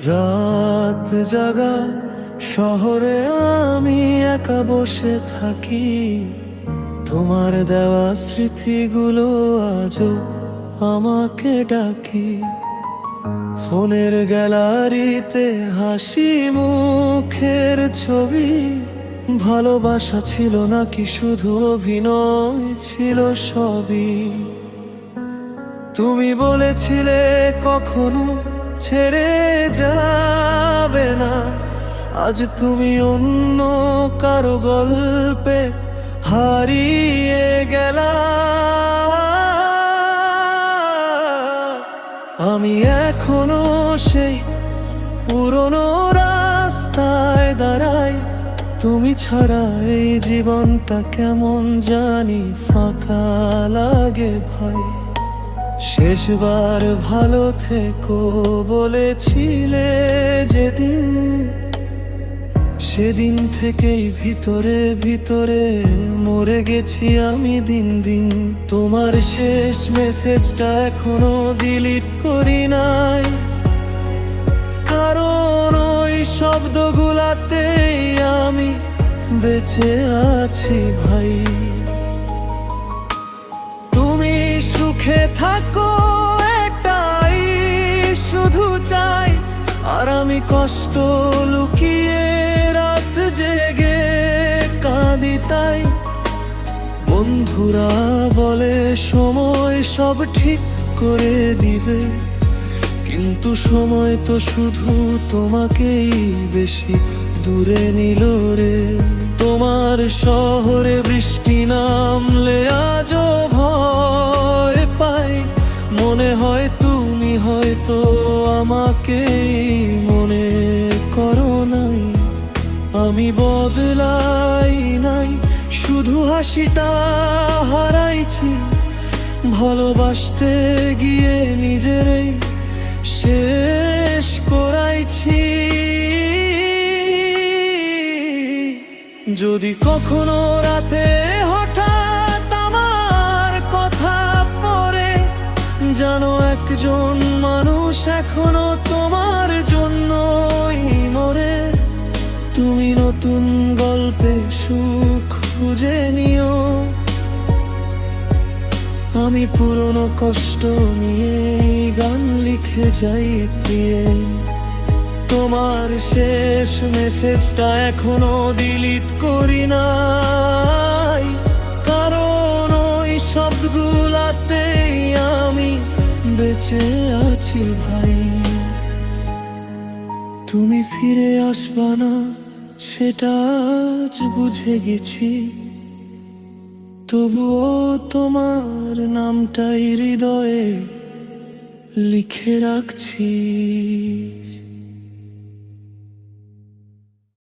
রাত জাগা শহরে আমি একা বসে থাকি, তোমার দেওয়া স্মৃতিগুলো আজও আমাকে ডাকি। ফোনের গ্যালারিতে হাসি মুখের ছবি, ভালোবাসা ছিল নাকি শুধু অভিনয় ছিল সবই। তুমি বলেছিলে কখনো ছেড়ে যাবে না, আজ তুমি অন্য কারো গল্পে হারিয়ে গেলা। আমি এখনো সেই পুরনো রাস্তায় দাঁড়াই, তুমি ছাড়া এই জীবনটা কেমন জানি ফাঁকা লাগে ভাই। শেষবার ভালো থেকো বলেছিলে যেদিন, সেদিন থেকেই ভিতরে ভিতরে মরে গেছি আমি দিন দিন। তোমার শেষ মেসেজটা এখনো ডিলিট করি নাই, কারণ ওই শব্দগুলাতেই আমি বেঁচে আছি ভাই। তুমি সুখে থাকো এটাই শুধু চাই, আর আমি কষ্ট লুকিয়ে রাত জেগে কাঁদি তাই। বন্ধুরা বলে সময় সব ঠিক করে দিবে, কিন্তু সময় তো শুধু তোমাকেই বেশি দূরে নিল রে। তোমার শহরে বৃষ্টি নামলে আজও ভয় পাই, মনে হয় তুমি হয়তো আমাকেই মনে করো নাই। আমি বদলাই নাই, শুধু হাসিটা হারাইছি, ভালোবাসতে গিয়ে নিজেরই শেষ করাইছি। যদি কখনো রাতে হঠাৎ আমার কথা পড়ে, জানো একজন মানুষ এখনো তোমার জন্যই মরে। তুমি নতুন গল্পে সুখ খুঁজে নিও, আমি পুরনো কষ্ট নিয়ে গান লিখে যাই প্রিয়ে। তোমার শেষ মেসেজটা এখনো ডিলিট করি নাই, কারণ ওই শব্দগুলাতেই আমি বেঁচে আছি ভাই। তুমি ফিরে আসবা না সেটা আজ বুঝে গেছি, তবুও তোমার নামটাই হৃদয়ে লিখে রাখছি।